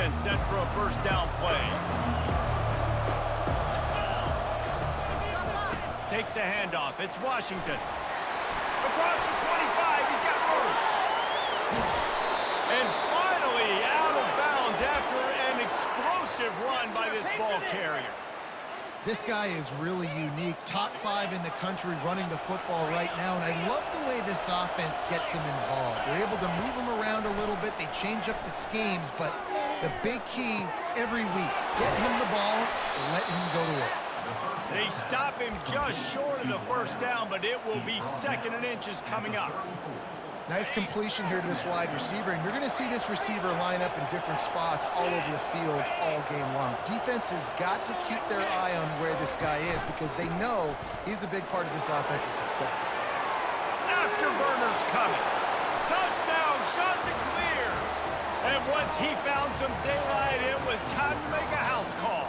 defense set for a first down play. Takes the handoff. It's Washington. Across the 25, he's got room. And finally out of bounds after an explosive run by this ball carrier. This guy is really unique. Top 5 in the country running the football right now, and I love the way this offense gets him involved. They're able to move him around a little bit. They change up the schemes, but the big key every week, get him the ball, let him go to work. They stop him just short of the first down, but it will be 2nd and inches coming up. Nice completion here to this wide receiver, and you're going to see this receiver line up in different spots all over the field all game long. Defense has got to keep their eye on where this guy is because they know he's a big part of this offense's success. Afterburner's coming. Touchdown, shot to clear. And once he found some daylight, it was time to make a house call.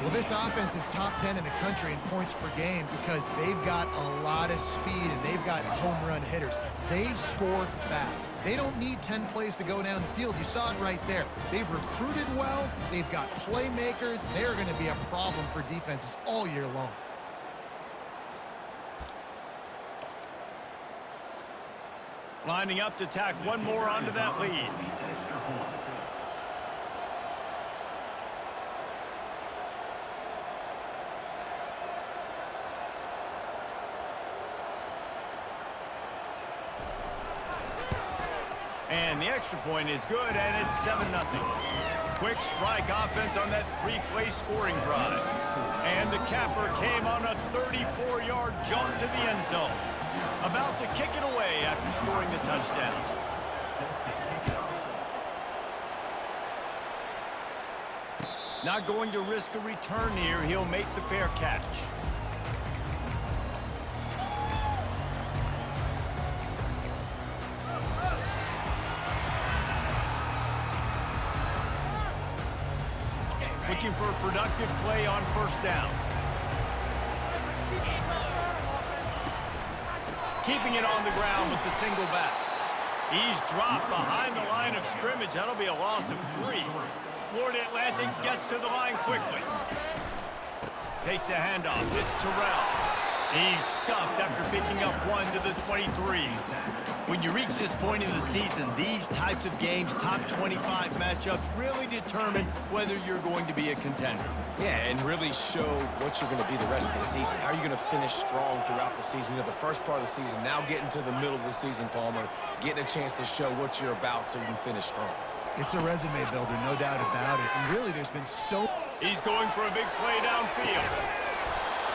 Well, this offense is top 10 in the country in points per game because they've got a lot of speed and they've got home run hitters. They score fast. They don't need 10 plays to go down the field. You saw it right there. They've recruited well. They've got playmakers. They're going to be a problem for defenses all year long. Lining up to tack one more onto that lead. And the extra point is good, and it's 7-0. Quick strike offense on that 3-play scoring drive. And the capper came on a 34-yard jump to the end zone. About to kick it away after scoring the touchdown. Not going to risk a return here. He'll make the fair catch. Looking for a productive play on first down. Keeping it on the ground with the single back. He's dropped behind the line of scrimmage. That'll be a loss of 3. Florida Atlantic gets to the line quickly. Takes the handoff. It's Terrell. He's stuffed after picking up 1 to the 23. When you reach this point in the season, these types of games, top 25 matchups, really determine whether you're going to be a contender. Yeah, and really show what you're going to be the rest of the season. How are you going to finish strong throughout the season? You know, the first part of the season, now getting to the middle of the season, Palmer, getting a chance to show what you're about so you can finish strong. It's a resume builder, no doubt about it. And really, there's been so... He's going for a big play downfield.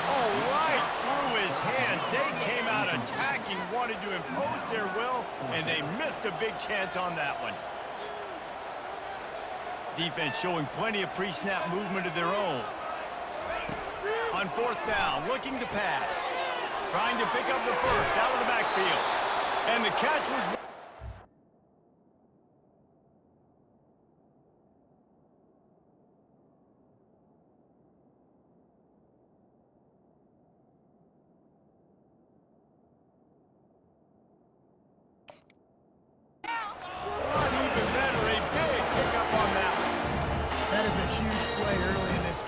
Oh, right through his hands. They came out attacking, wanted to impose their will, and they missed a big chance on that one. Defense showing plenty of pre-snap movement of their own. On 4th down, looking to pass. Trying to pick up the first out of the backfield. And the catch was...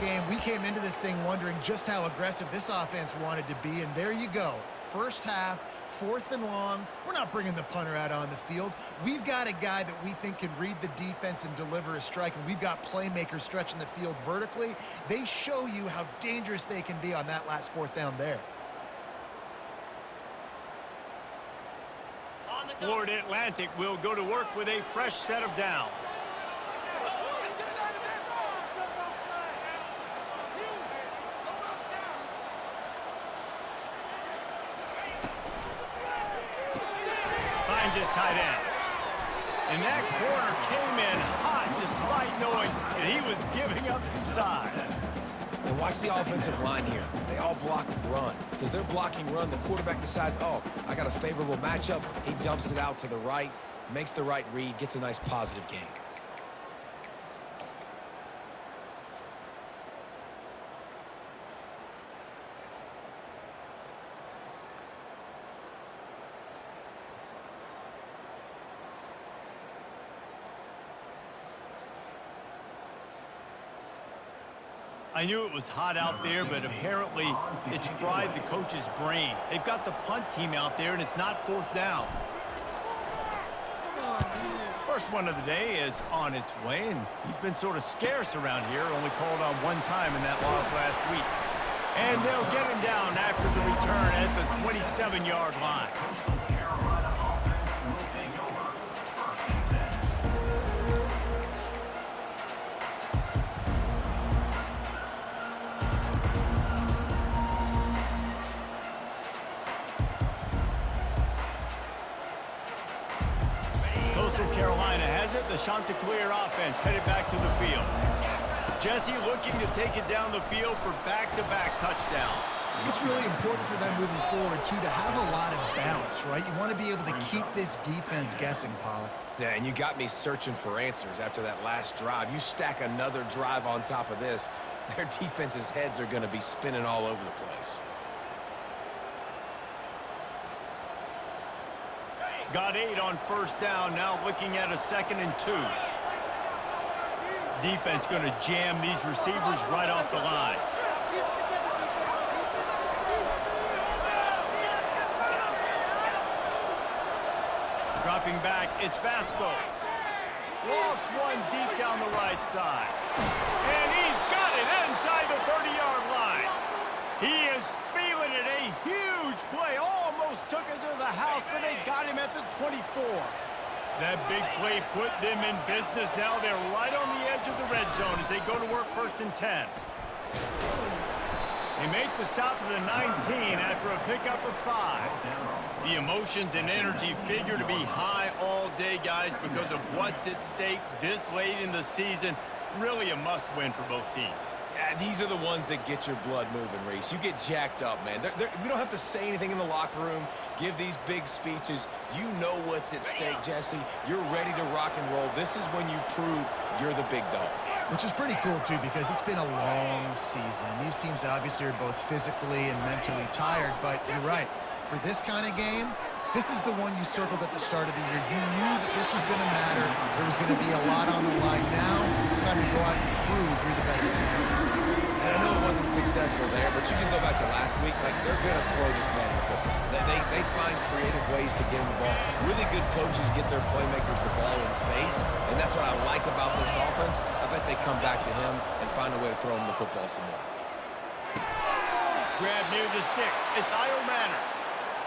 game. We came into this thing wondering just how aggressive this offense wanted to be, and there you go. First half, 4th and long. We're not bringing the punter out on the field. We've got a guy that we think can read the defense and deliver a strike, and we've got playmakers stretching the field vertically. They show you how dangerous they can be on that last 4th down there. Florida Atlantic will go to work with a fresh set of downs. Finds his tight end. And that corner came in hot despite knowing that he was giving up some size. And watch the offensive line here. They all block run. Because they're blocking run, the quarterback decides, oh, I got a favorable matchup. He dumps it out to the right, makes the right read, gets a nice positive gain. I knew it was hot out there, but apparently it's fried the coach's brain. They've got the punt team out there, and it's not fourth down. First one of the day is on its way, and he's been sort of scarce around here, only called on one time in that loss last week. And they'll get him down after the return at the 27-yard line. The Chanticleer offense headed back to the field. Jesse looking to take it down the field for back-to-back touchdowns. It's really important for them moving forward, too, to have a lot of balance, right? You want to be able to keep this defense guessing, Pollock. Yeah, and you got me searching for answers after that last drive. You stack another drive on top of this, their defense's heads are going to be spinning all over the place. Got 8 on first down, now looking at a 2nd and 2. Defense going to jam these receivers right off the line. Dropping back, it's Vasco. Lost one deep down the right side. And he's got it inside the 30-yard line. He is feeling it, a huge play. Almost took it to the house, but they got him at the 24. That big play put them in business. Now they're right on the edge of the red zone as they go to work 1st and 10. They make the stop at the 19 after a pickup of 5. The emotions and energy figure to be high all day, guys, because of what's at stake this late in the season. Really a must-win for both teams. Yeah, these are the ones that get your blood moving, Reese. You get jacked up, man. We don't have to say anything in the locker room, give these big speeches. You know what's at stake, Jesse. You're ready to rock and roll. This is when you prove you're the big dog. Which is pretty cool, too, because it's been a long season. And these teams obviously are both physically and mentally tired, but you're right. For this kind of game, this is the one you circled at the start of the year. You knew that this was going to matter. There was going to be a lot on the line. Now, it's time to go out and prove you're the better team. And I know it wasn't successful there, but you can go back to last week. Like, they're going to throw this man the football. They find creative ways to get him the ball. Really good coaches get their playmakers the ball in space, and that's what I like about this offense. I bet they come back to him and find a way to throw him the football some more. Grab near the sticks. It's Io Manor.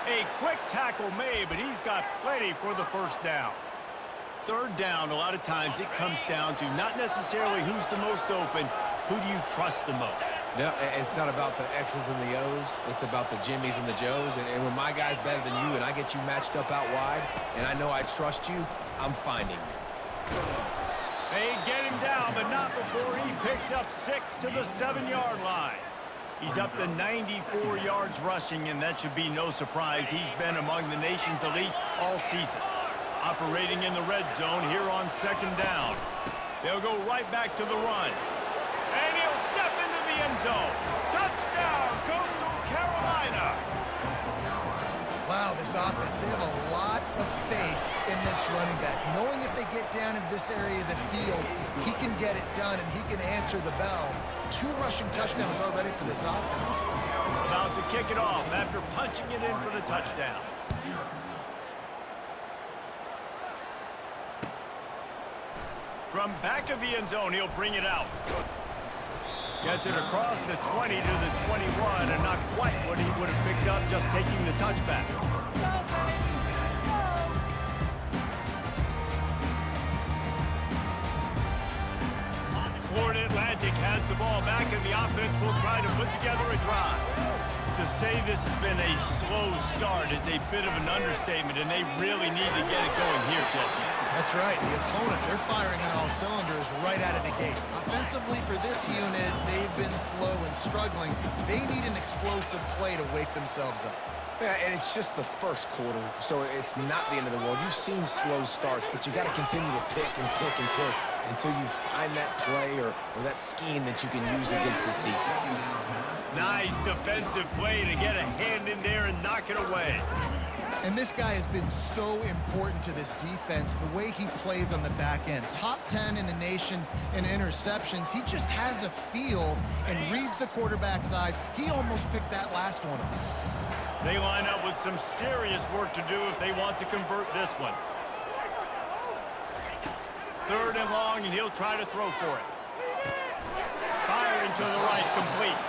A quick tackle made, but he's got plenty for the first down. 3rd down, a lot of times it comes down to not necessarily who's the most open, who do you trust the most? Yeah, it's not about the X's and the O's. It's about the Jimmies and the Joes. And when my guy's better than you and I get you matched up out wide and I know I trust you, I'm finding you. They get him down, but not before he picks up 6 to the 7-yard line. He's up to 94 yards rushing, and that should be no surprise. He's been among the nation's elite all season. Operating in the red zone here on 2nd down. They'll go right back to the run. And he'll step into the end zone. Touchdown, Coastal Carolina. Wow, this offense, they have a lot of faith in this running back. Knowing if they get down in this area of the field, he can get it done and he can answer the bell. 2 rushing touchdowns already for this offense. About to kick it off after punching it in for the touchdown. From back of the end zone, he'll bring it out. Gets it across the 20 to the 21, and not quite what he would have picked up just taking the touchback. Florida Atlantic has the ball back, and the offense will try to put together a drive. To say this has been a slow start is a bit of an understatement, and they really need to get it going here, Jesse. That's right. The opponent, they're firing on all cylinders right out of the gate. Offensively, for this unit, they've been slow and struggling. They need an explosive play to wake themselves up. Yeah, and it's just the first quarter, so it's not the end of the world. You've seen slow starts, but you got to continue to pick and pick and pick until you find that play or that scheme that you can use against this defense. Nice defensive play to get a hand in there and knock it away. And this guy has been so important to this defense, the way he plays on the back end. Top 10 in the nation in interceptions. He just has a feel and reads the quarterback's eyes. He almost picked that last one up. They line up with some serious work to do if they want to convert this one. 3rd and long, and he'll try to throw for it. Firing to the right, complete.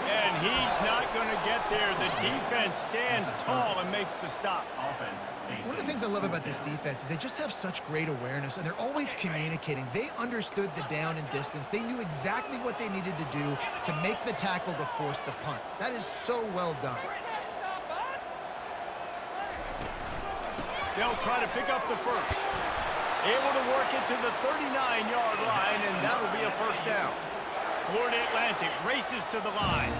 And he's not going to get there. The defense stands tall and makes the stop. One of the things I love about this defense is they just have such great awareness, and they're always communicating. They understood the down and distance. They knew exactly what they needed to do to make the tackle to force the punt. That is so well done. They'll try to pick up the first. Able to work it to the 39-yard line, and that'll be a first down. Florida Atlantic races to the line.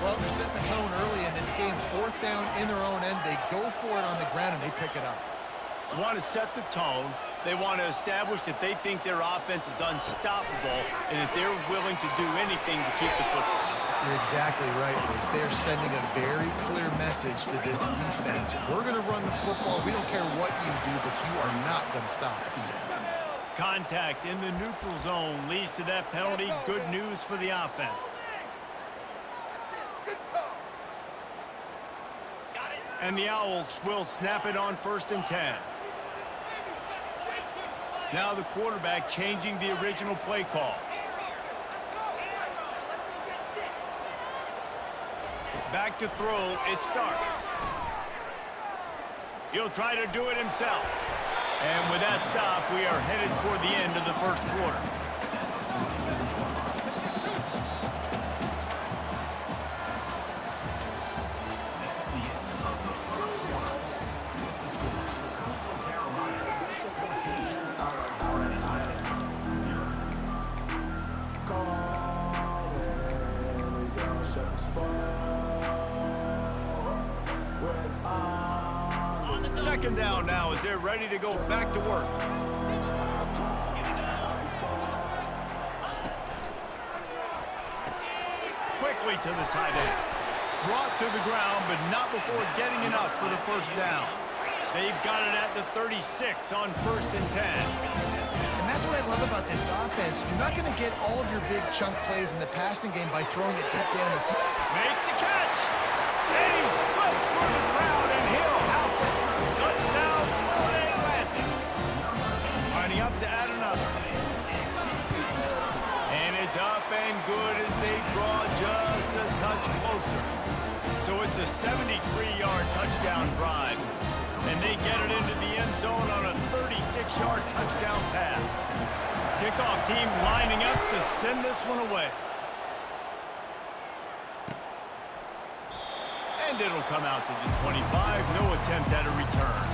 Well, they're setting the tone early in this game. 4th down in their own end. They go for it on the ground, and they pick it up. They want to set the tone. They want to establish that they think their offense is unstoppable and that they're willing to do anything to keep the football. You're exactly right, Bruce. They are sending a very clear message to this defense. We're going to run the football. We don't care what you do, but you are not going to stop us. Contact in the neutral zone leads to that penalty. Good news for the offense. And the Owls will snap it on 1st and 10. Now the quarterback changing the original play call. Back to throw, it starts. He'll try to do it himself. And with that stop, we are headed toward the end of the first quarter. Second down now as they're ready to go back to work. Quickly to the tight end. Brought to the ground, but not before getting enough for the first down. They've got it at the 36 on 1st and 10. And that's what I love about this offense. You're not going to get all of your big chunk plays in the passing game by throwing it deep down the field. Makes the catch. And he slipped through the crowd, and he'll house it. Touchdown, Florida Atlantic. Lining up to add another. And it's up and good as they draw just a touch closer. So it's a 73-yard touchdown drive. And they get it into the end zone on a 36-yard touchdown pass. Kickoff team lining up to send this one away. And it'll come out to the 25. No attempt at a return.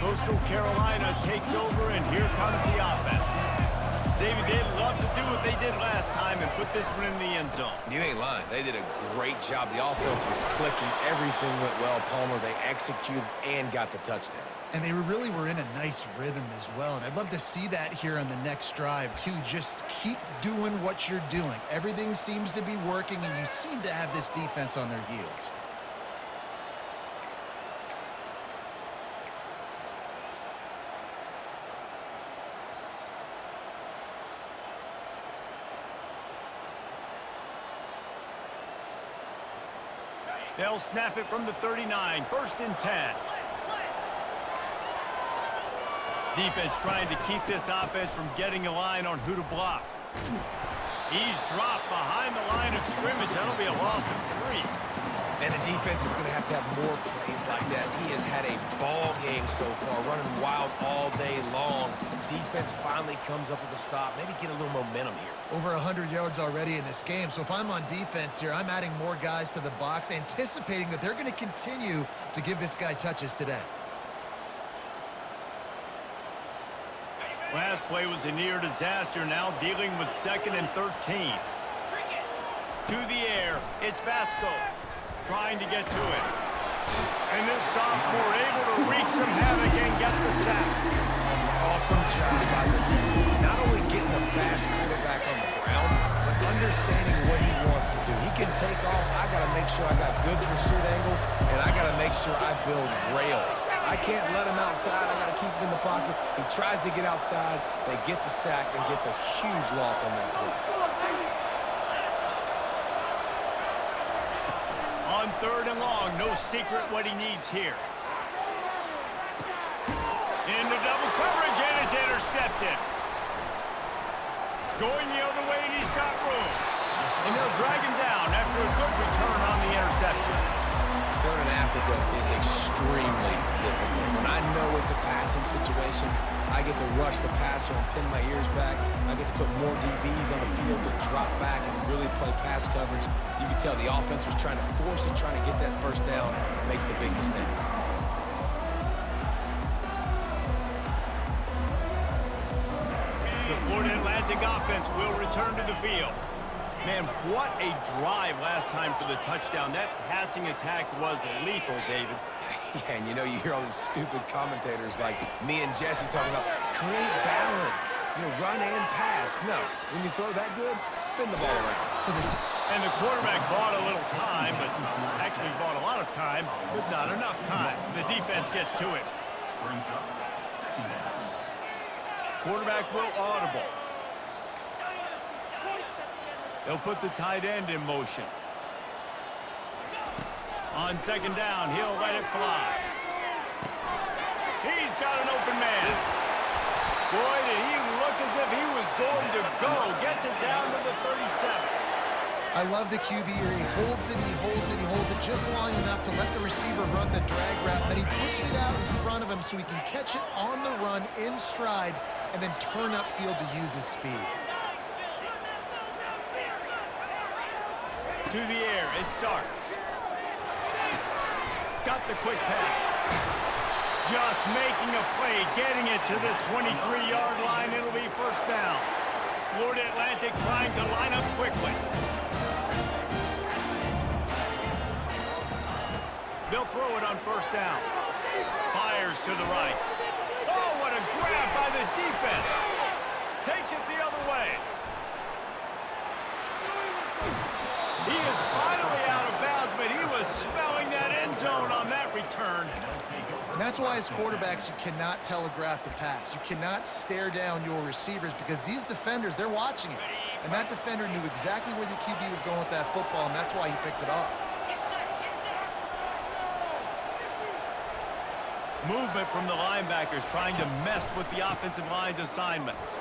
Coastal Carolina takes over, and here comes the offense. David, they'd love to do what they did last time and put this one in the end zone. You ain't lying. They did a great job. The offense was clicking. Everything went well, Palmer. They executed and got the touchdown. And they really were in a nice rhythm as well. And I'd love to see that here on the next drive, too. Just keep doing what you're doing. Everything seems to be working, and you seem to have this defense on their heels. They'll snap it from the 39, 1st and 10. Defense trying to keep this offense from getting a line on who to block. He's dropped behind the line of scrimmage. That'll be a loss of 3. And the defense is going to have more plays like that. He has had a ball game so far, running wild all day long. Defense finally comes up with a stop. Maybe get a little momentum here. Over 100 yards already in this game. So if I'm on defense here, I'm adding more guys to the box, anticipating that they're going to continue to give this guy touches today. Last play was a near disaster, now dealing with 2nd and 13. To the air, it's Basco trying to get to it. And this sophomore able to wreak some havoc and get the sack. Awesome job by the defense. Not only getting the fast quarterback on the ground, but understanding what he wants to do. He can take off. I got to make sure I got good pursuit angles, and I got to make sure I build rails. I can't let him outside. I got to keep him in the pocket. He tries to get outside. They get the sack and get the huge loss on that play. On 3rd and long, no secret what he needs here. Into double coverage, and it's intercepted. Going the other way, and he's got room. And they'll drag him down after a good return on the interception. 3rd and Africa is extremely difficult. When I know it's a passing situation, I get to rush the passer and pin my ears back. I get to put more DBs on the field to drop back and really play pass coverage. You can tell the offense was trying to force it, trying to get that first down, makes the big mistake. The Florida Atlantic offense will return to the field. Man, what a drive last time for the touchdown. That passing attack was lethal, David. Yeah, and you know, you hear all these stupid commentators like me and Jesse talking about create balance, run and pass. No, when you throw that good, spin the ball around. And the quarterback bought a little time, but actually bought a lot of time, but not enough time. The defense gets to it. Quarterback will audible. They'll put the tight end in motion. On 2nd down, he'll let it fly. He's got an open man. Boy, did he look as if he was going to go. Gets it down to the 37. I love the QB here. He holds it, he holds it, he holds it just long enough to let the receiver run the drag route. Then he puts it out in front of him so he can catch it on the run in stride and then turn upfield to use his speed. To the air, it starts. Got the quick pass. Just making a play, getting it to the 23-yard line. It'll be 1st down. Florida Atlantic trying to line up quickly. They'll throw it on 1st down. Fires to the right. Oh, what a grab by the defense. Takes it the other way. He is finally out of bounds, but he was smelling that end zone on that return. And that's why as quarterbacks, you cannot telegraph the pass. You cannot stare down your receivers because these defenders, they're watching it. And that defender knew exactly where the QB was going with that football, and that's why he picked it off. Movement from the linebackers trying to mess with the offensive line's assignments.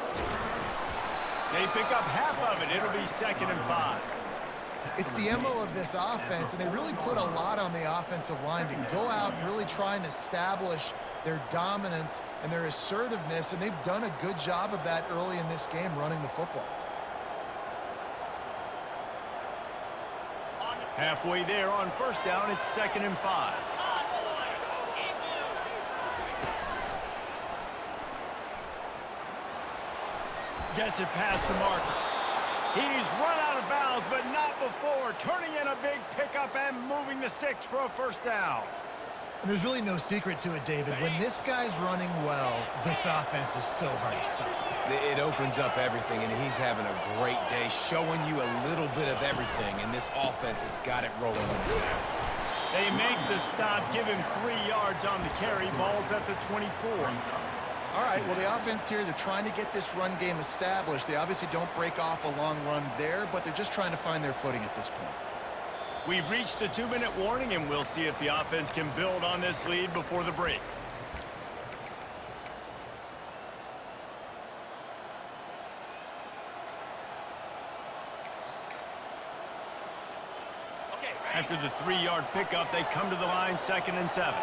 They pick up half of it. It'll be 2nd and 5. It's the MO of this offense, and they really put a lot on the offensive line to go out and really try and establish their dominance and their assertiveness, and they've done a good job of that early in this game running the football. Halfway there on 1st down, it's 2nd and 5. Gets it past the marker. He's run out of bounds, but not before. Turning in a big pickup and moving the sticks for a 1st down. And there's really no secret to it, David. When this guy's running well, this offense is so hard to stop. It opens up everything, and he's having a great day, showing you a little bit of everything, and this offense has got it rolling on the ground. They make the stop, give him 3 yards on the carry. Ball's at the 24. All right, well, the offense here, they're trying to get this run game established. They obviously don't break off a long run there, but they're just trying to find their footing at this point. We've reached the 2-minute warning, and we'll see if the offense can build on this lead before the break. After the 3-yard pickup, they come to the line, 2nd and 7.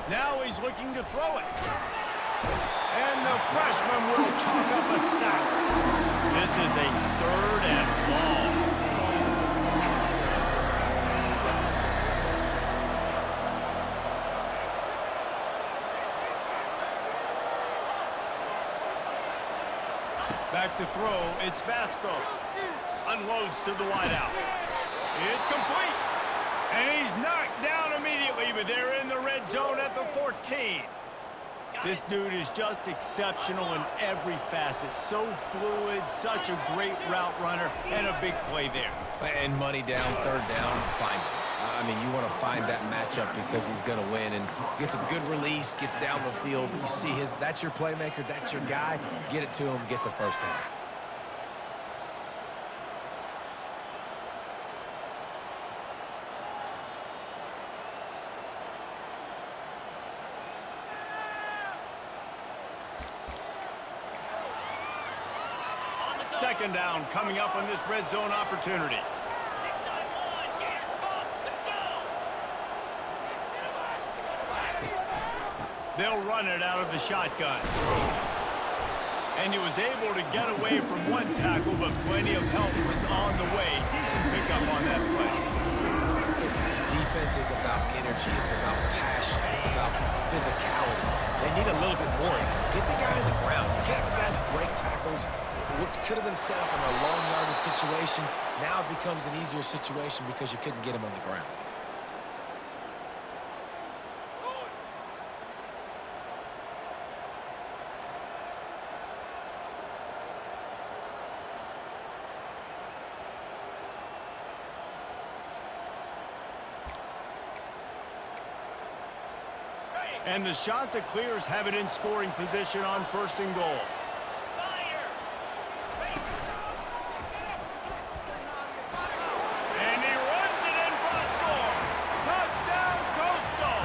Now he's looking to throw it. And the freshman will chalk up a sack. This is a 3rd and long. Back to throw, it's Vasco. Unloads to the wideout. It's complete. And he's knocked down immediately, but they're in the red zone at the 14. This dude is just exceptional in every facet. So fluid, such a great route runner, and a big play there. And money down, third down, find him. I mean, you want to find that matchup because he's going to win and gets a good release, gets down the field. You see that's your playmaker, that's your guy. Get it to him, get the first down. Second down coming up on this red zone opportunity. They'll run it out of the shotgun. And he was able to get away from one tackle, but plenty of help was on the way. Decent pickup on that play. Listen, defense is about energy. It's about passion. It's about physicality. They need a little bit more of that. Get the guy on the ground. You can't have guys break tackles. What could have been set up in a long yardage situation now becomes an easier situation because you couldn't get him on the ground. And the shot that clears have it in scoring position on first and goal. And he runs it in for the score. Touchdown, Coastal.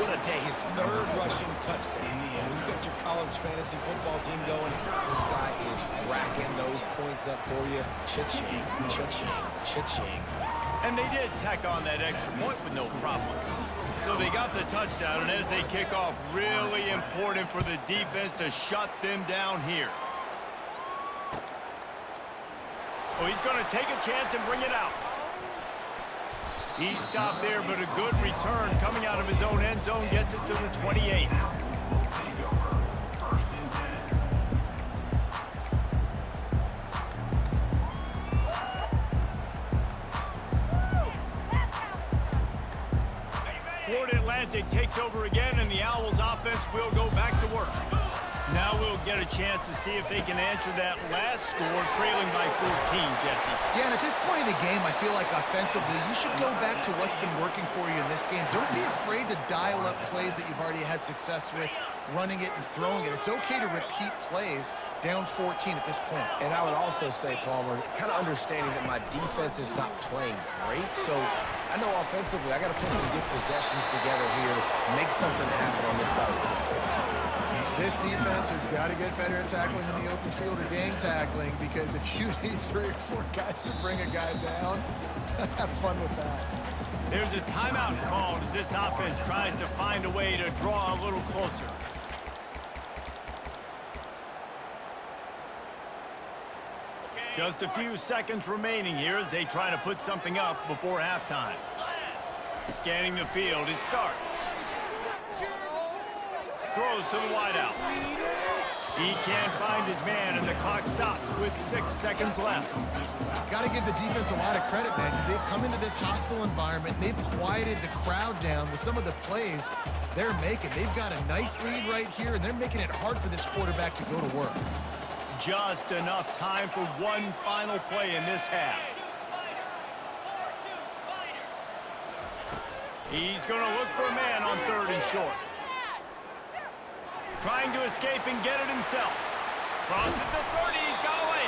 What a day. His third rushing touchdown. And when you got your college fantasy football team going, this guy is racking those points up for you. Cha-ching, cha-ching, cha-ching. And they did tack on that extra point with no problem. So they got the touchdown, and as they kick off, really important for the defense to shut them down here. Oh, he's going to take a chance and bring it out. He stopped there, but a good return coming out of his own end zone gets it to the 28. Florida Atlantic takes over again, and the Owls offense will go back to work. Now we'll get a chance to see if they can answer that last score, trailing by 14, Jesse. Yeah, and at this point in the game, I feel like offensively, you should go back to what's been working for you in this game. Don't be afraid to dial up plays that you've already had success with, running it and throwing it. It's okay to repeat plays down 14 at this point. And I would also say, Palmer, kind of understanding that my defense is not playing great, so I know offensively I got to put some good possessions together here, make something happen on this side of the football. This defense has got to get better at tackling in the open field or gang tackling, because if you need 3 or 4 guys to bring a guy down, have fun with that. There's a timeout called as this offense tries to find a way to draw a little closer. Just a few seconds remaining here as they try to put something up before halftime. Scanning the field, it starts. Throws to the wideout. He can't find his man, and the clock stops with 6 seconds left. Got to give the defense a lot of credit, man, because they've come into this hostile environment, and they've quieted the crowd down with some of the plays they're making. They've got a nice lead right here, and they're making it hard for this quarterback to go to work. Just enough time for one final play in this half. He's going to look for a man on 3rd and short. Trying to escape and get it himself. Crosses the 30, he's got away.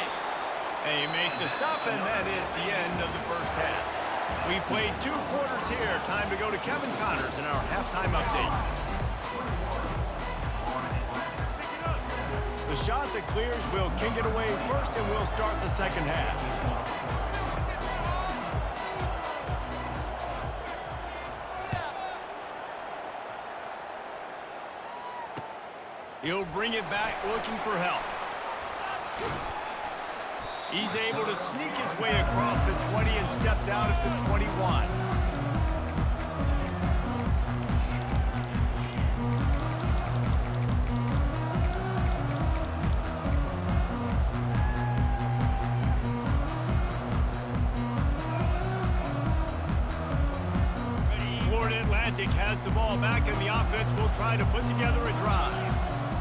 And he made the stop, and that is the end of the first half. We played 2 quarters here. Time to go to Kevin Connors in our halftime update. The shot that clears will kick it away first, and we'll start the second half. He'll bring it back looking for help. He's able to sneak his way across the 20 and steps out at the 21. Atlantic has the ball back, and the offense will try to put together a drive.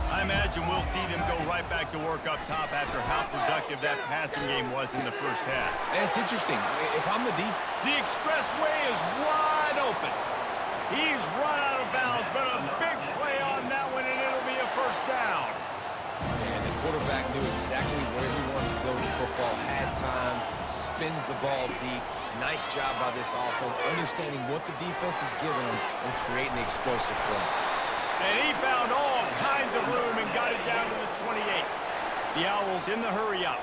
I imagine we'll see them go right back to work up top after how productive that passing game was in the first half. And it's interesting. If I'm the defense... The expressway is wide open. He's run out of bounds, but a big play on that one, and it'll be a first down. And the quarterback knew exactly where he wanted to go with the football, had time, spins the ball deep. Nice job by this offense, understanding what the defense is giving them and creating the explosive play. And he found all kinds of room and got it down to the 28. The Owls in the hurry up.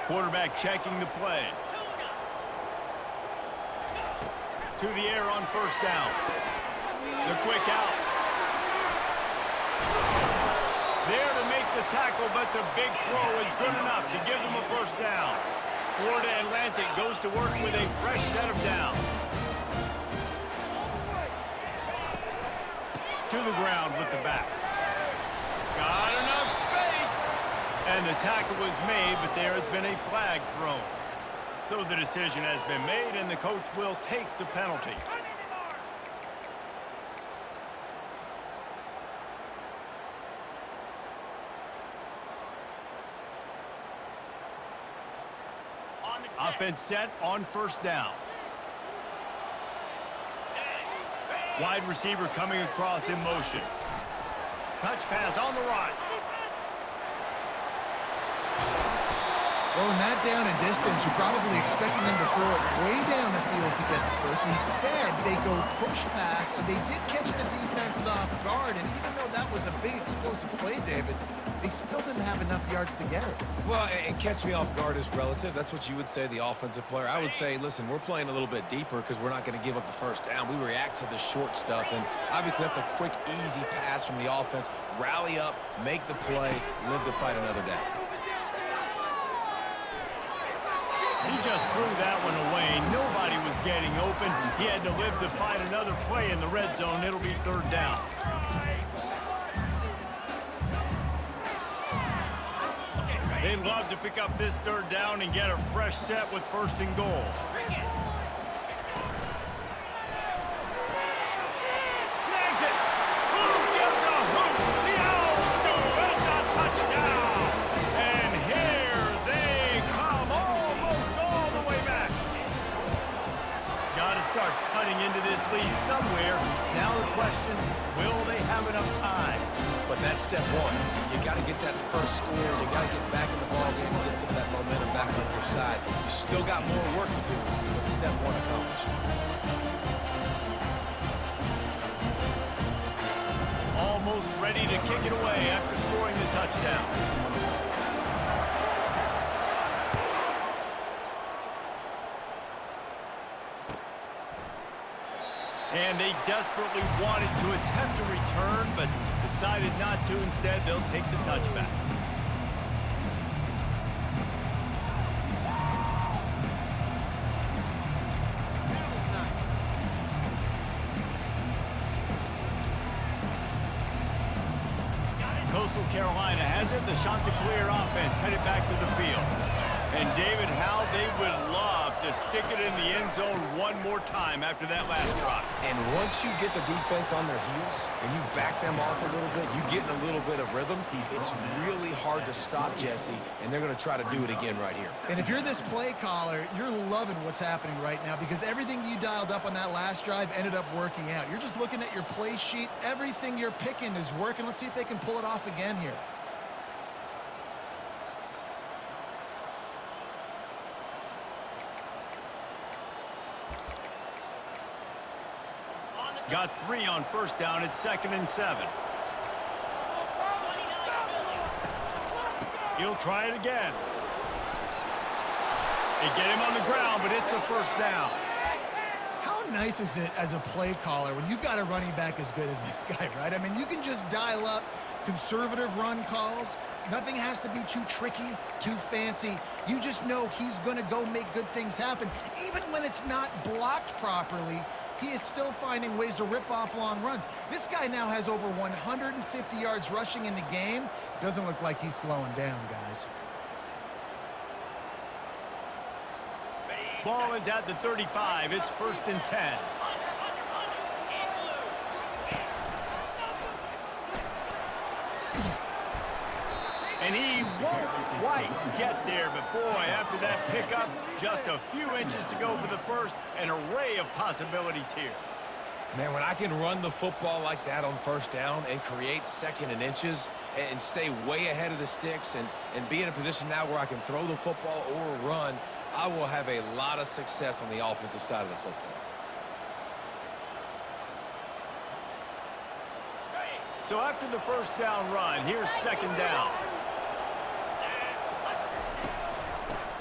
Quarterback checking the play. To the air on first down. The quick out. There to make the tackle, but the big throw is good enough to give them a first down. Florida Atlantic goes to work with a fresh set of downs. To the ground with the back. Got enough space. And the tackle was made, but there has been a flag thrown. So the decision has been made, and the coach will take the penalty. Offense set on first down. Wide receiver coming across in motion. Touch pass on the right. Well, in that down and distance, you're probably expecting them to throw it way down the field to get the first. Instead, they go push pass, and they did catch the defense off guard. And even though that was a big explosive play, David, they still didn't have enough yards to get it. Well, and catch me off guard is relative. That's what you would say, the offensive player. I would say, listen, we're playing a little bit deeper because we're not going to give up the first down. We react to the short stuff, and obviously that's a quick, easy pass from the offense. Rally up, make the play, live to fight another down. He just threw that one away. Nobody was getting open. He had to live to fight another play in the red zone. It'll be third down. They'd love to pick up this third down and get a fresh set with first and goal. Snags it. Who gives a hoot? The Owls do. It's a touchdown. And here they come almost all the way back. Got to start cutting into this lead somewhere. Now the question, will they have enough time? But that's step one. You got to get that first score. You got to get back in the ball game and get some of that momentum back on your side. You still got more work to do, but step one accomplished. Almost ready to kick it away after scoring the touchdown. And they desperately wanted to attempt a return, but decided not to. Instead, they'll take the touchback. Coastal Carolina has it. The Chanticleer offense headed back to the field. And David, how they would love to stick it in the end zone one more time after that last drive. And once you get the defense on their heels and you back them off a little bit, you get in a little bit of rhythm, it's really hard to stop Jesse, and they're going to try to do it again right here. And if you're this play caller, you're loving what's happening right now because everything you dialed up on that last drive ended up working out. You're just looking at your play sheet. Everything you're picking is working. Let's see if they can pull it off again here. Got 3 on first down at 2nd and 7. He'll try it again. They get him on the ground, but it's a first down. How nice is it as a play caller when you've got a running back as good as this guy, right? I mean, you can just dial up conservative run calls. Nothing has to be too tricky, too fancy. You just know he's going to go make good things happen. Even when it's not blocked properly, he is still finding ways to rip off long runs. This guy now has over 150 yards rushing in the game. Doesn't look like he's slowing down, guys. Ball is at the 35. It's 1st and 10. And he won't quite get there, but boy, after that pickup, just a few inches to go for the first. An array of possibilities here. Man, when I can run the football like that on 1st down and create 2nd and inches and stay way ahead of the sticks and be in a position now where I can throw the football or run, I will have a lot of success on the offensive side of the football. So after the 1st down run, here's 2nd down.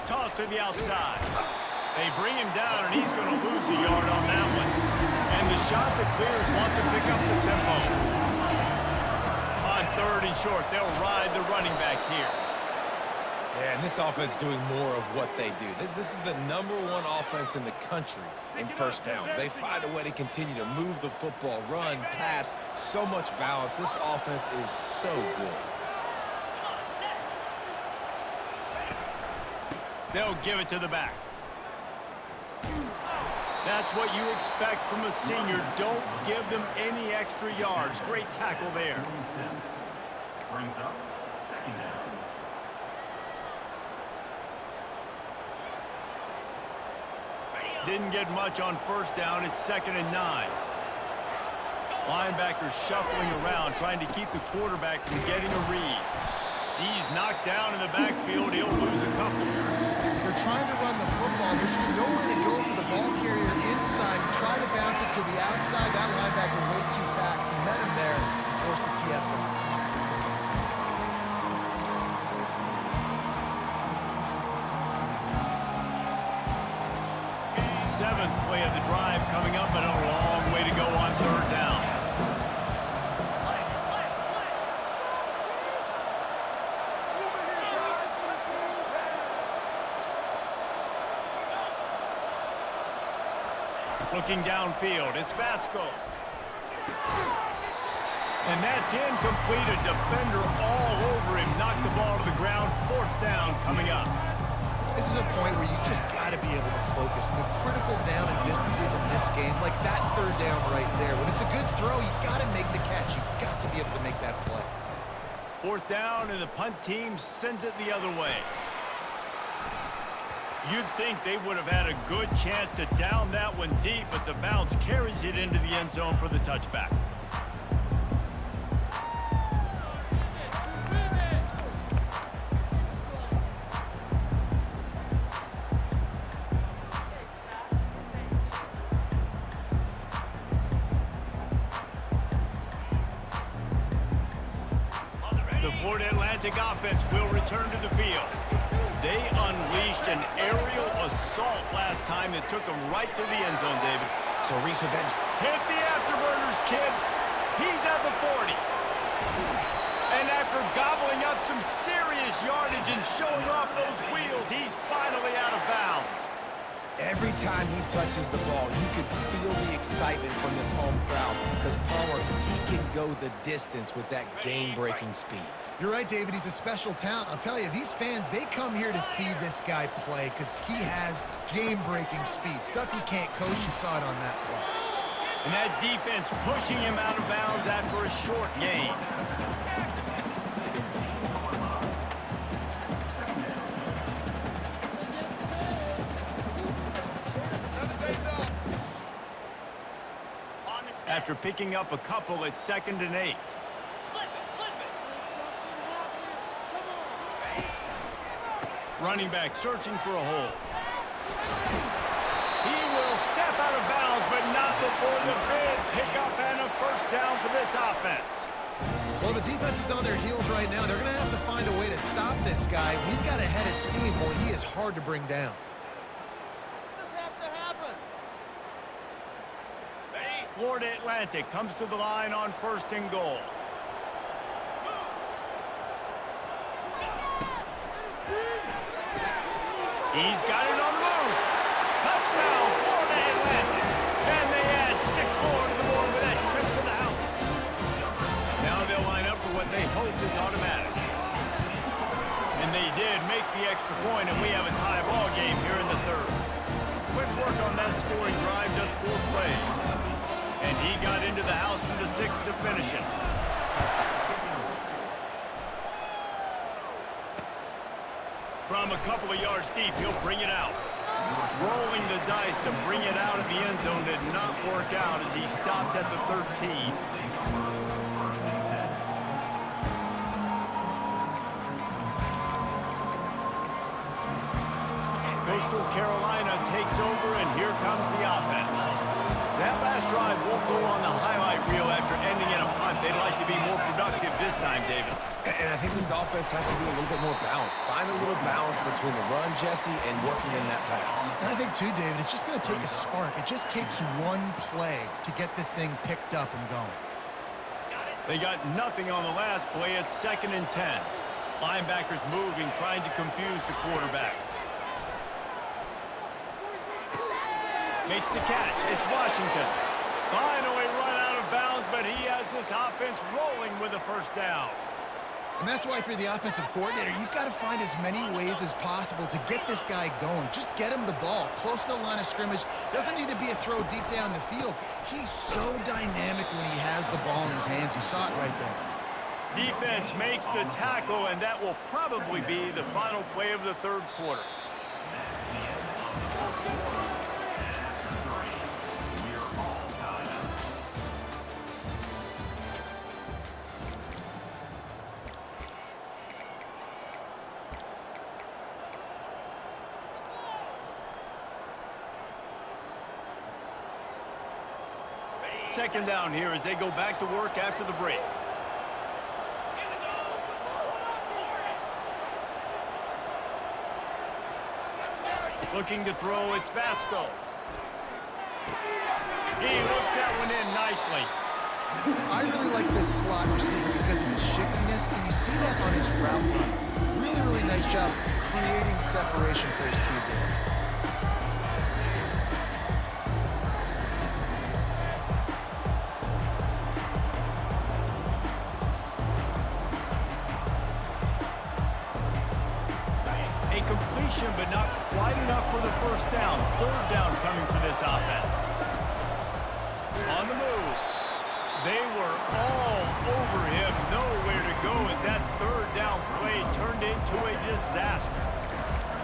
Toss to the outside. They bring him down, and he's going to lose a yard on that one. And the shot that clears want to pick up the tempo. On 3rd and short, they'll ride the running back here. Yeah, and this offense doing more of what they do. This is the #1 offense in the country in 1st downs. They find a way to continue to move the football, run, pass, so much balance. This offense is so good. They'll give it to the back. That's what you expect from a senior. Don't give them any extra yards. Great tackle there. Brings up 2nd down. Didn't get much on 1st down. It's 2nd and 9. Linebackers shuffling around, trying to keep the quarterback from getting a read. He's knocked down in the backfield. He'll lose a couple. They're trying to run the football. There's just nowhere to go for the ball carrier inside. He tried to bounce it to the outside. That linebacker way too fast. He met him there and forced the TFL. 7th play of the drive coming up, but a long way to go on 3rd down. Looking downfield, it's Vasco. And that's incomplete. A defender all over him. Knocked the ball to the ground. 4th down coming up. This is a point where you just got to be able to focus. The critical down and distances in this game, like that 3rd down right there. When it's a good throw, you got to make the catch. You've got to be able to make that play. 4th down, and the punt team sends it the other way. You'd think they would have had a good chance to down that one deep, but the bounce carries it into the end zone for the touchback. The Florida Atlantic offense will return to the field. They unleashed an aerial assault last time that took them right to the end zone, David. So Reese with that. Hit the afterburners, kid. He's at the 40. And after gobbling up some serious yardage and showing off those wheels, he's finally out of bounds. Every time he touches the ball, you can feel the excitement from this home crowd because Palmer, he can go the distance with that game-breaking speed. You're right, David. He's a special talent. I'll tell you, these fans, they come here to see this guy play because he has game-breaking speed. Stuff you can't coach. You saw it on that play. And that defense pushing him out of bounds after a short gain. After picking up a couple, it's 2nd and 8. Running back searching for a hole. He will step out of bounds, but not before the big pickup and a 1st down for this offense. Well, the defense is on their heels right now. They're going to have to find a way to stop this guy. When he's got a head of steam, boy, he is hard to bring down. Does this have to happen? Florida Atlantic comes to the line on 1st and goal. He's got it on the move. Touchdown, Florida Atlantic. And they add 6 more to the board with that trip to the house. Now they'll line up for what they hope is automatic. And they did make the extra point, and we have a tie ball game here in the 3rd. scoring drive, just 4 plays. And he got into the house from the 6 to finish it. From a couple of yards deep, he'll bring it out. Rolling the dice to bring it out of the end zone did not work out as he stopped at the 13. Coastal Carolina takes over, and here comes the offense. That last drive won't go on the highlight reel after ending in a punt. They'd like to be more productive this time, David. And I think this offense has to be a little bit more balanced. Find a little balance between the run, Jesse, and working in that pass. And I think, too, David, it's just going to take a spark. It just takes one play to get this thing picked up and going. They got nothing on the last play. It's 2nd and 10. Linebackers moving, trying to confuse the quarterback. Makes the catch. It's Washington. Finally run out of bounds, but he has this offense rolling with a first down. And that's why, for the offensive coordinator, you've got to find as many ways as possible to get this guy going. Just get him the ball close to the line of scrimmage. Doesn't need to be a throw deep down the field. He's so dynamic when he has the ball in his hands. You saw it right there. Defense makes the tackle, and that will probably be the final play of the 3rd quarter. Second down here as they go back to work after the break. Looking to throw, it's Basco. He looks that one in nicely. I really like this slot receiver because of his shiftiness, and you see that on his route run. Really, really nice job creating separation for his QB. But not quite enough for the first down. 3rd down coming for this offense. On the move. They were all over him. Nowhere to go as that 3rd down play turned into a disaster.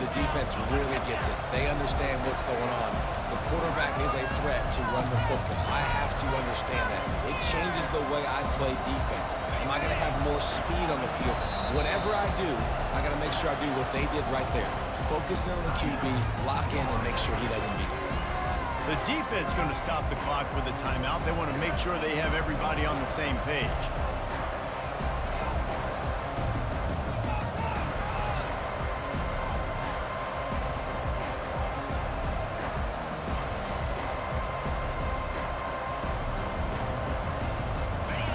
The defense really gets it. They understand what's going on. The quarterback is a threat to run the football. I have to understand that. It changes the way I play defense. Am I going to have more speed on the field? Whatever I do, I got to make sure I do what they did right there. Focus in on the QB, lock in, and make sure he doesn't beat me. The defense going to stop the clock with a timeout. They want to make sure they have everybody on the same page.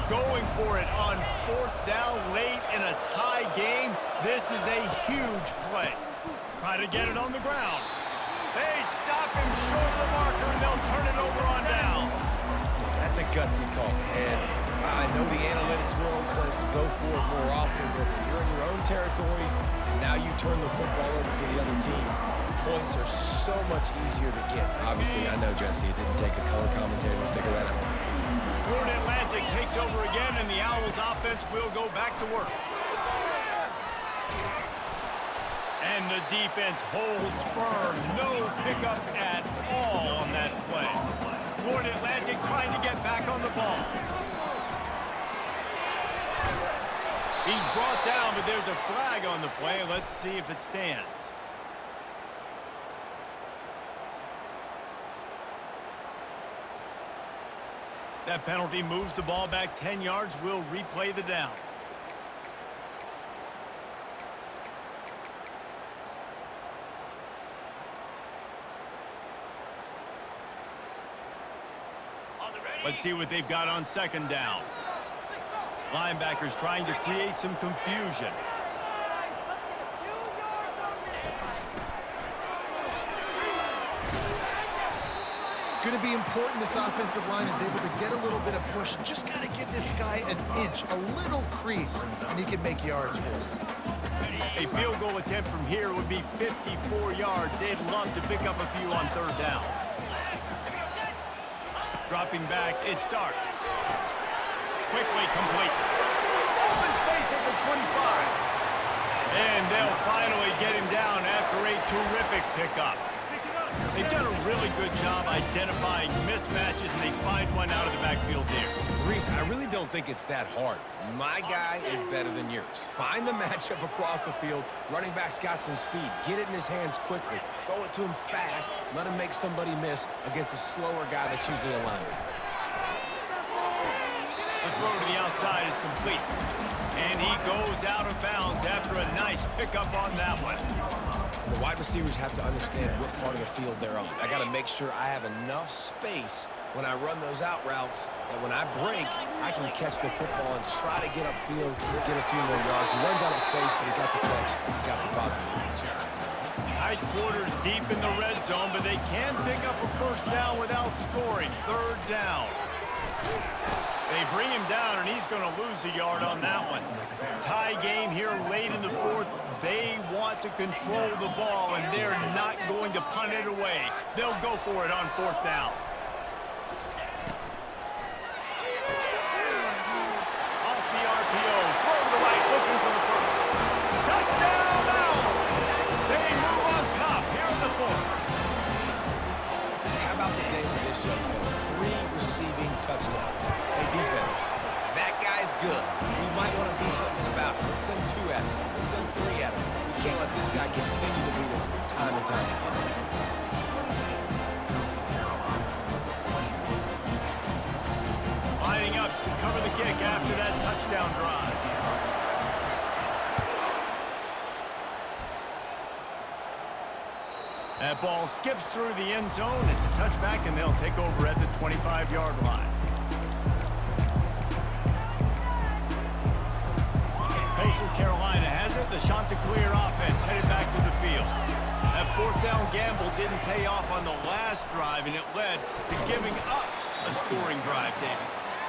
Going for it on 4th down late in a tie game. This is a huge play. Try to get it on the ground. They stop him short of the marker, and they'll turn it over on downs. That's a gutsy call. And I know the analytics world says to go for it more often, but when you're in your own territory, and now you turn the football over to the other team, points are so much easier to get. Obviously, I know, Jesse, it didn't take a color commentator to figure that out. Florida Atlantic takes over again, and the Owls offense will go back to work. And the defense holds firm. No pickup at all on that play. Florida Atlantic trying to get back on the ball. He's brought down, but there's a flag on the play. Let's see if it stands. That penalty moves the ball back 10 yards. We'll replay the down. Let's see what they've got on 2nd down. Linebackers trying to create some confusion. It's going to be important this offensive line is able to get a little bit of push. Just got to give this guy an inch, a little crease, and he can make yards for it. A field goal attempt from here would be 54 yards. They'd love to pick up a few on 3rd down. Dropping back, it starts. Quickly complete. Open space at the 25. And they'll finally get him down after a terrific pickup. They've done a really good job identifying mismatches, and they find one out of the backfield there. Reese, I really don't think it's that hard. My guy is better than yours. Find the matchup across the field. Running back's got some speed. Get it in his hands quickly. Throw it to him fast. Let him make somebody miss against a slower guy that's usually a linebacker. The throw to the outside is complete. And he goes out of bounds after a nice pickup on that one. And the wide receivers have to understand what part of the field they're on. I got to make sure I have enough space when I run those out routes that when I break, I can catch the football and try to get upfield, get a few more yards. He runs out of space, but he got the catch. He got some positive yards. Tight quarters deep in the red zone, but they can pick up a first down without scoring. Third down. They bring him down, and he's going to lose a yard on that one. Tie game here late in the fourth. They want to control the ball, and they're not going to punt it away. They'll go for it on fourth down. Off the RPO, throw to the right, looking for the first. Touchdown now! They move on top here in the fourth. How about the day for this young fella? 3 receiving touchdowns. Hey, defense, that guy's good. We might want to do something about it. Let's send 2 at him. Let's send 3 at him. We can't let this guy continue to beat us time and time again. Lining up to cover the kick after that touchdown drive. That ball skips through the end zone. It's a touchback, and they'll take over at the 25-yard line. Coastal Carolina has it. The Chanticleer offense headed back to the field. That fourth down gamble didn't pay off on the last drive, and it led to giving up a scoring drive, David.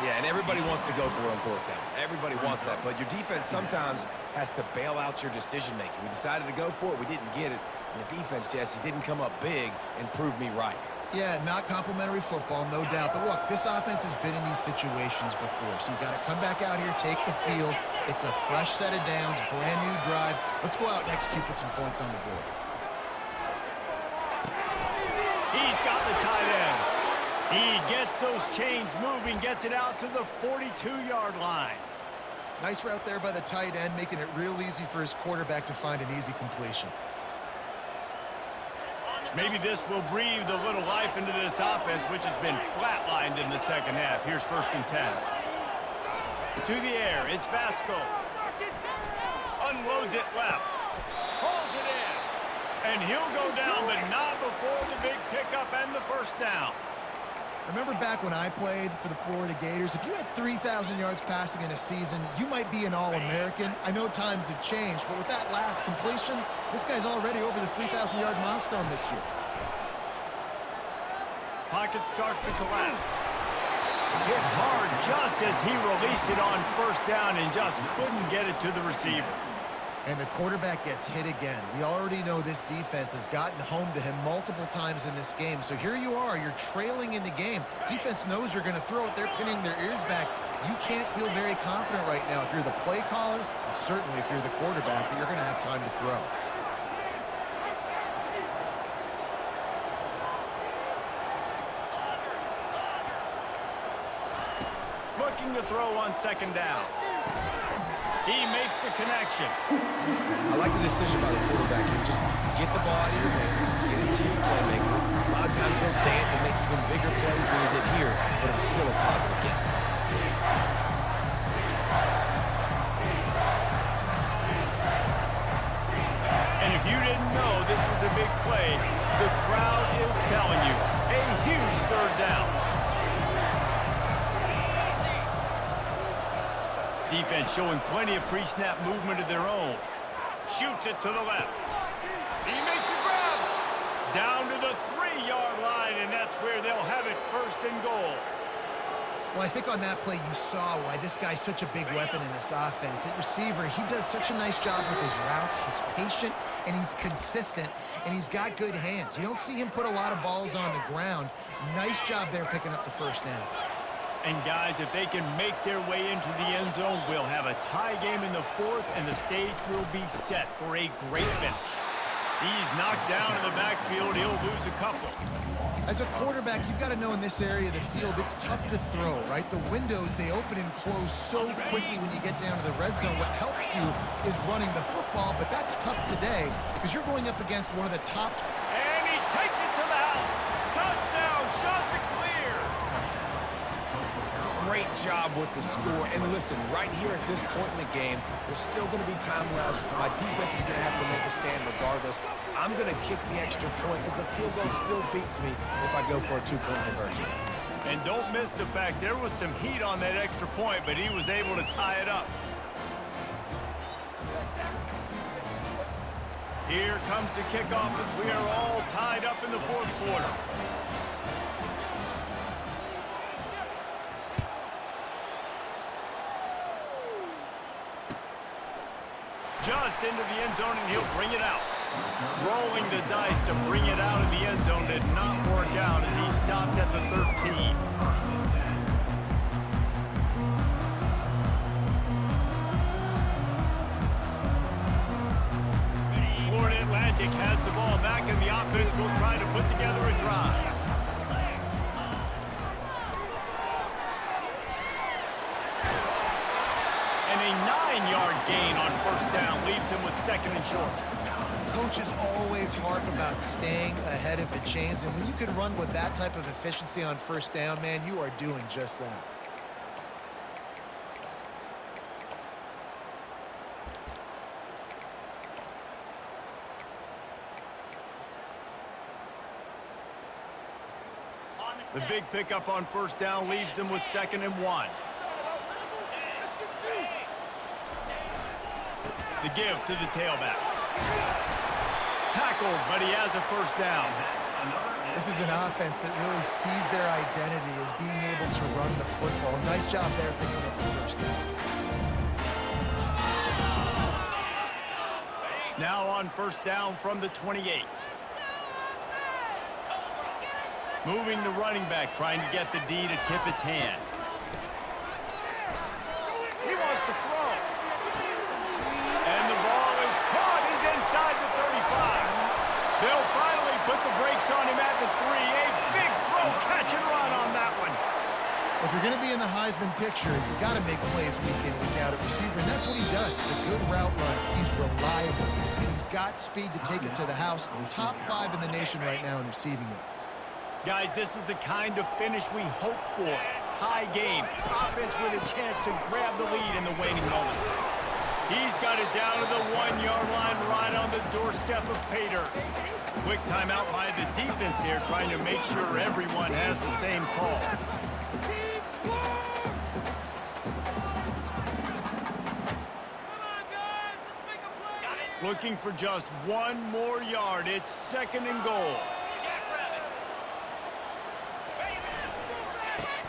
Yeah, and everybody wants to go for it on fourth down. Everybody wants that, but your defense sometimes has to bail out your decision-making. We decided to go for it. We didn't get it. And the defense, Jesse, didn't come up big and prove me right. Yeah, not complimentary football, no doubt. But look, this offense has been in these situations before. So you got to come back out here, take the field. It's a fresh set of downs, brand new drive. Let's go out and execute, put some points on the board. He's got the tight end. He gets those chains moving, gets it out to the 42-yard line. Nice route there by the tight end, making it real easy for his quarterback to find an easy completion. Maybe this will breathe a little life into this offense, which has been flatlined in the second half. Here's 1st and 10. To the air, it's Vasco. Unloads it left. Pulls it in. And he'll go down, but not before the big pickup and the first down. Remember back when I played for the Florida Gators, if you had 3,000 yards passing in a season, you might be an All-American. I know times have changed, but with that last completion, this guy's already over the 3,000-yard milestone this year. Pocket starts to collapse. Hit hard just as he released it on first down and just couldn't get it to the receiver. And the quarterback gets hit again. We already know this defense has gotten home to him multiple times in this game. So here you are, you're trailing in the game. Defense knows you're going to throw it. They're pinning their ears back. You can't feel very confident right now if you're the play caller, and certainly if you're the quarterback, that you're going to have time to throw. Looking to throw on second down. He makes the connection. I like the decision by the quarterback here. Just get the ball out of your hands, get it to your playmaker. A lot of times they'll dance and make even bigger plays than he did here, but it was still a positive game. And if you didn't know this was a big play, the crowd is telling you. A huge third down. Defense showing plenty of pre-snap movement of their own. Shoots it to the left. He makes a grab. Down to the 3-yard line, and that's where they'll have it, 1st and goal. Well, I think on that play you saw why this guy's such a big weapon in this offense. At receiver, he does such a nice job with his routes. He's patient, and he's consistent, and he's got good hands. You don't see him put a lot of balls on the ground. Nice job there picking up the first down. And guys, if they can make their way into the end zone, we'll have a tie game in the fourth, and the stage will be set for a great finish. He's knocked down in the backfield. He'll lose a couple. As a quarterback, you've got to know in this area of the field, it's tough to throw, right? The windows, they open and close so quickly when you get down to the red zone. What helps you is running the football, but that's tough today because you're going up against one of the top. And he takes it to the house. Touchdown, shot to clear. Great job with the score. And listen, right here at this point in the game, there's still going to be time left. My defense is going to have to make a stand regardless. I'm going to kick the extra point because the field goal still beats me if I go for a two-point conversion. And don't miss the fact there was some heat on that extra point, but he was able to tie it up. Here comes the kickoff as we are all tied up in the fourth quarter. Just into the end zone, and he'll bring it out. Rolling the dice to bring it out of the end zone did not work out as he stopped at the 13. Florida Atlantic has the ball back, and the offense will try to put together a drive. And a 9-yard gain on first down leaves him with second and short. Coaches always harp about staying ahead of the chains, and when you can run with that type of efficiency on first down, man, you are doing just that. The big pickup on first down leaves them with second and 1. The give to the tailback. Tackled, but he has a first down. This is an offense that really sees their identity as being able to run the football. Nice job there picking up the first down. Now on first down from the 28. Moving the running back, trying to get the D to tip its hand. He wants to throw. And the ball is caught. He's inside the 35. They'll finally put the brakes on him at the 3. A big throw, catch and run on that one. If you're going to be in the Heisman picture, you got to make plays week in, week out at receiver, and that's what he does. He's a good route runner. He's reliable, and he's got speed to take it to the house. Top 5 in the nation right now in receiving yards. Guys, this is the kind of finish we hope for. Tie game. Offense with a chance to grab the lead in the waning moments. He's got it down to the 1-yard line right on the doorstep of Pater. Quick timeout by the defense here, trying to make sure everyone has the same call. Looking for just 1 more yard. It's second and goal.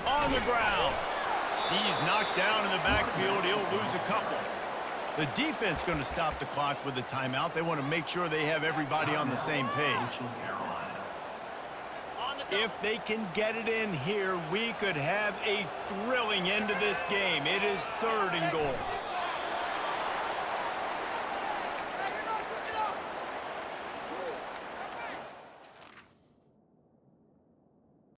On the ground. He's knocked down in the backfield. He'll lose a couple. The defense going to stop the clock with a timeout. They want to make sure they have everybody on the same page. If they can get it in here, we could have a thrilling end to this game. It is third and goal.